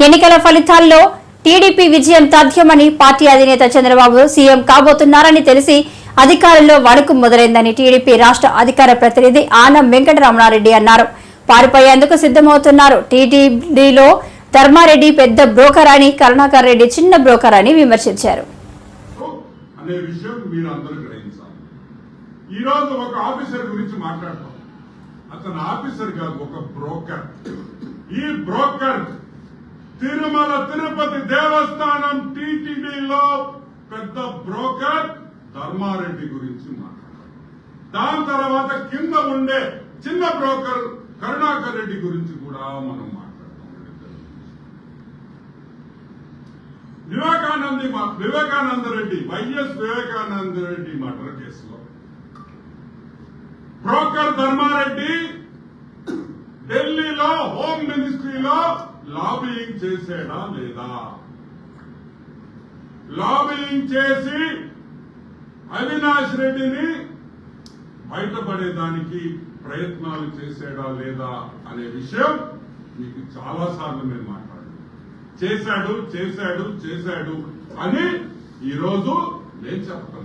ఎన్నికల ఫలితాల్లో టీడీపీ విజయం తథ్యమని పార్టీ అధినేత చంద్రబాబు సీఎం కాబోతున్నారని తెలిసి అధికారంలో వణుకు మొదలైందని టీడీపీ రాష్ట్ర అధికార ప్రతినిధి ఆనం వెంకటరమణారెడ్డి అన్నారు. పారిపోయేందుకు సిద్ధమవుతున్నారు. టీటీడీలో ధర్మారెడ్డి పెద్ద బ్రోకర్ అని, కరుణాకర్ రెడ్డి చిన్న బ్రోకర్ అని విమర్శించారు. అతను ఆఫీసర్ కాదు, ఒక బ్రోకర్. ఈ బ్రోకర్ తిరుమల తిరుపతి దేవస్థానం టీటీడీలో పెద్ద బ్రోకర్ ధర్మారెడ్డి గురించి మాట్లాడారు. దాని తర్వాత కింద ఉండే చిన్న బ్రోకర్ కరుణాకర్ రెడ్డి గురించి కూడా మనం మాట్లాడతాం. వివేకానంద రెడ్డి, వైఎస్ వివేకానంద రెడ్డి మర్డర్ కేసులో బ్రోకర్ ధర్మారెడ్డి ఢిల్లీలో హోమ్ మినిస్ట్రీలో లాబియింగ్ చేసాడా లేదా, లాబియింగ్ చేసి అవినాష్ రెడ్డిని బయటపడేదానికి ప్రయత్నాలు చేసాడా లేదా అనే విషయం మీకు చాలా సార్లు నేను మాట్లాడాను. చేశాడు చేశాడు చేశాడు అని ఈరోజు నేను చెప్పటం.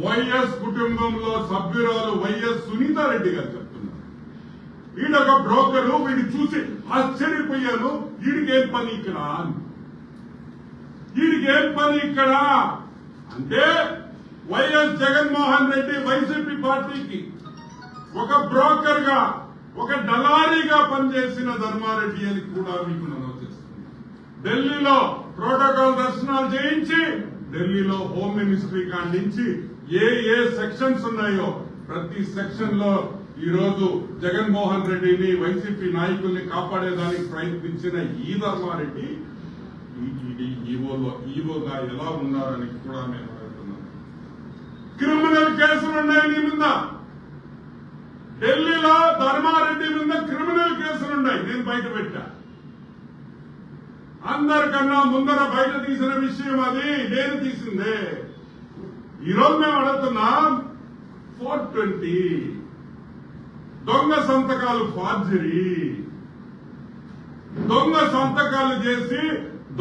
వైఎస్ కుటుంబంలో సభ్యురాలు వైఎస్ సునీతారెడ్డి గారు చెప్తున్నారు, వీడొక బ్రోకరు, వీడిని చూసి ఆశ్చర్యపోయాను, వీడికేం పని ఇక్కడ, వీడికేం పని ఇక్కడ అంటే వైఎస్ జగన్మోహన్ రెడ్డి వైసీపీ పార్టీకి ఒక బ్రోకర్ గా, ఒక దళారీగా పనిచేసిన ధర్మారెడ్డి అని కూడా మీకు నమోదు చేస్తున్నాను. ఢిల్లీలో ప్రోటోకాల్ దర్శనాలు చేయించి ఢిల్లీలో హోమ్ మినిస్ట్రీ కాడి నుంచి ఏ సెక్షన్స్ ఉన్నాయో ప్రతి సెక్షన్ లో ఈరోజు జగన్మోహన్ రెడ్డిని, వైసీపీ నాయకుల్ని కాపాడేదానికి ప్రయత్నించిన ఈ ధర్మారెడ్డి ఈవోగా ఎలా ఉన్నారని కూడా నేను అడుగుతున్నాను. క్రిమినల్ కేసులు ఉన్నాయి నీ మీద. ఢిల్లీలో ధర్మారెడ్డి మీద క్రిమినల్ కేసులున్నాయి, నేను బయట పెట్టా. అందరికన్నా ముందర బయట తీసిన విషయం అది, నేను తీసిందే. ఈరోజు మేము అడుగుతున్నాం, 420 దొంగ సంతకాలు ఫార్జరీ, దొంగ సంతకాలు చేసి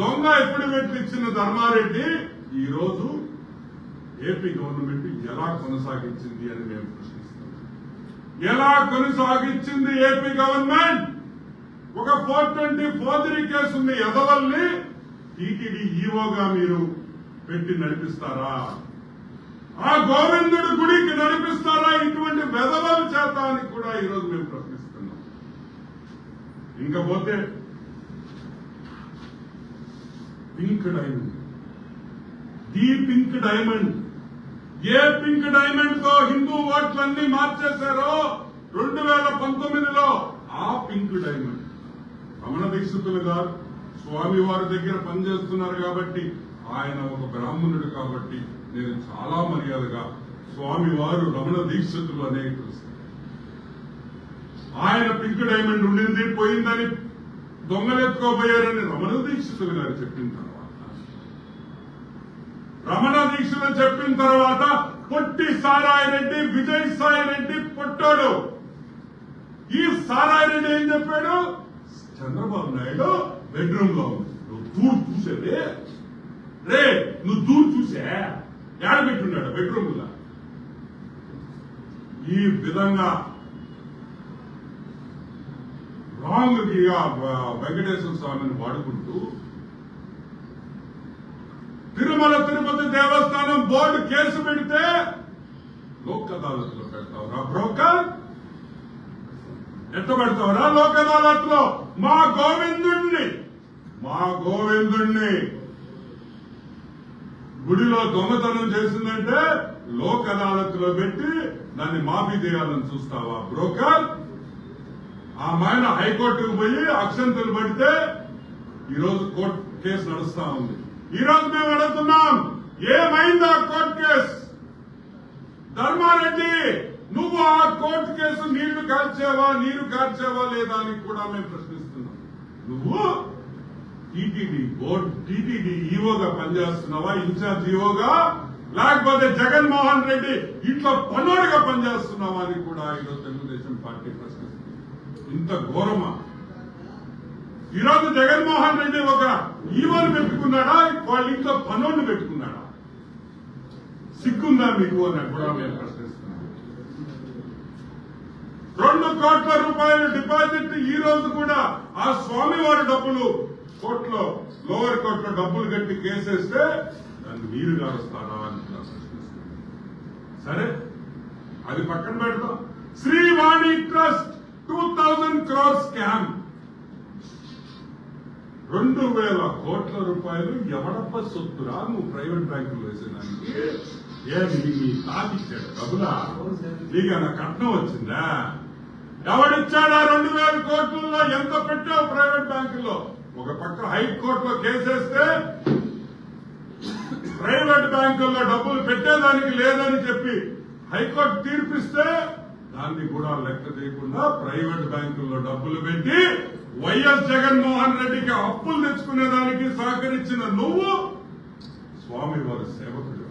దొంగ అఫిడవిట్లు ఇచ్చిన ధర్మారెడ్డి ఈరోజు ఏపీ గవర్నమెంట్ ఎలా కొనసాగించింది అని మేము ప్రశ్నిస్తున్నాం. ఎలా కొనసాగించింది ఏపీ గవర్నమెంట్? ఒక 420 ఫోర్జరీ కేసు ఉంది, ఎదవల్ని టీటీడీ ఈవోగా మీరు పెట్టి నడిపిస్తారా? ఆ గోవిందుడి గుడికి నడిపిస్తారా ఇటువంటి వెధవల చేత అని కూడా ఈరోజు మేము ప్రశ్నిస్తున్నాం. ఇంకపోతే pink diamond, the pink diamond, a pink diamond తో హిందూ ఓట్లన్నీ మార్చేశారో 2019లో ఆ పింక్ డైమండ్. రమణ దీక్షితులు గారు స్వామి వారి దగ్గర పనిచేస్తున్నారు కాబట్టి, ఆయన ఒక బ్రాహ్మణుడు కాబట్టి నేను చాలా మర్యాదగా స్వామి వారు రమణ దీక్షితులు అనే పిలుస్తారు. ఆయన పింక్ డైమండ్ ఉండింది, పోయిందని దొంగలెత్తుకోబోయారని రమణ దీక్షితులు గారు చెప్పిన తర్వాత పొట్టి సారాయి రెడ్డి, విజయసాయి రెడ్డి పొట్టాడు. ఈ సారాయి రెడ్డి ఏం చెప్పాడు? చంద్రబాబు నాయుడు బెడ్రూమ్ లో నువ్వు దూరు చూసేది రే, నువ్వు దూరు చూసే ఏడ పెట్టున్నాడు బెడ్రూమ్ లో. ఈ విధంగా రాంగ్ వెంకటేశ్వర స్వామిని వాడుకుంటూ తిరుమల తిరుపతి దేవస్థానం బోర్డు కేసు పెడితే లోక్ అదాలత్లో పెడతావురా బ్రోకర్? ఎట్ట పెడతావురా లోక్ అదాలత్ లో? మా గోవిందుణ్ణి గుడిలో దొంగతనం చేసిందంటే లోక్ అదాలత్ లో పెట్టి దాన్ని మాఫీ చేయాలని చూస్తావా బ్రోకర్? ఆ మైన హైకోర్టుకు పోయి అక్షంతలు పడితే ఈరోజు కోర్టు కేసు నడుస్తా ఉంది. ఈరోజు మేము అడుగుతున్నాం, ఏమైంది ఆ కోర్టు కేసు? ధర్మారెడ్డి, నువ్వు ఆ కోర్టు కేసు నీరు కార్చావా లేదా అని కూడా మేము ప్రశ్నిస్తున్నాం. నువ్వు టీటీడీ ఈవోగా పనిచేస్తున్నావా, ఇన్ఛార్జ్ ఈవోగా, లేకపోతే జగన్మోహన్ రెడ్డి ఇంట్లో పనుడుగా పనిచేస్తున్నావా అని కూడా ఈరోజు తెలుగుదేశం పార్టీ ప్రశ్నిస్తుంది. ఇంత ఘోరమా? ఈరోజు జగన్మోహన్ రెడ్డి ఒక ఈవోని పెట్టుకున్నాడా, వాళ్ళ ఇంట్లో పనులను పెట్టుకున్నాడా? సిగ్గుందా మీకు అని కూడా మేము ప్రశ్నిస్తున్నాం. 2 కోట్ల రూపాయల డిపాజిట్ ఈ రోజు కూడా ఆ స్వామివారి డబ్బులు కోర్టులో, లోవర్ కోర్టులో డబ్బులు కట్టి కేసేస్తే దాన్ని మీరు గారుస్తారా అని ప్రశ్నిస్తున్నాం. సరే, అది పక్కన పెడతాం. శ్రీవాణి ట్రస్ట్ 2000 crore స్కామ్, 2000 కోట్ల రూపాయలు ఎవడప్ప సొత్తురా నువ్వు ప్రైవేట్ బ్యాంకులు వేసేదానికి? నీ తాగిచ్చాడు డబ్బులా? నీకన్నా కట్నం వచ్చిందా? ఎవడిచ్చాడా 2000 కోట్లలో? ఎంత పెట్టావు ప్రైవేట్ బ్యాంకుల్లో? ఒక పక్క హైకోర్టులో కేసేస్తే ప్రైవేట్ బ్యాంకుల్లో డబ్బులు పెట్టేదానికి లేదని చెప్పి హైకోర్టు తీర్పిస్తే దాన్ని కూడా లెక్క చేయకుండా ప్రైవేట్ బ్యాంకుల్లో డబ్బులు పెట్టి వైఎస్ జగన్మోహన్ రెడ్డికి అప్పులు తెచ్చుకునేదానికి సహకరించిన నువ్వు స్వామివారి సేవకుడు.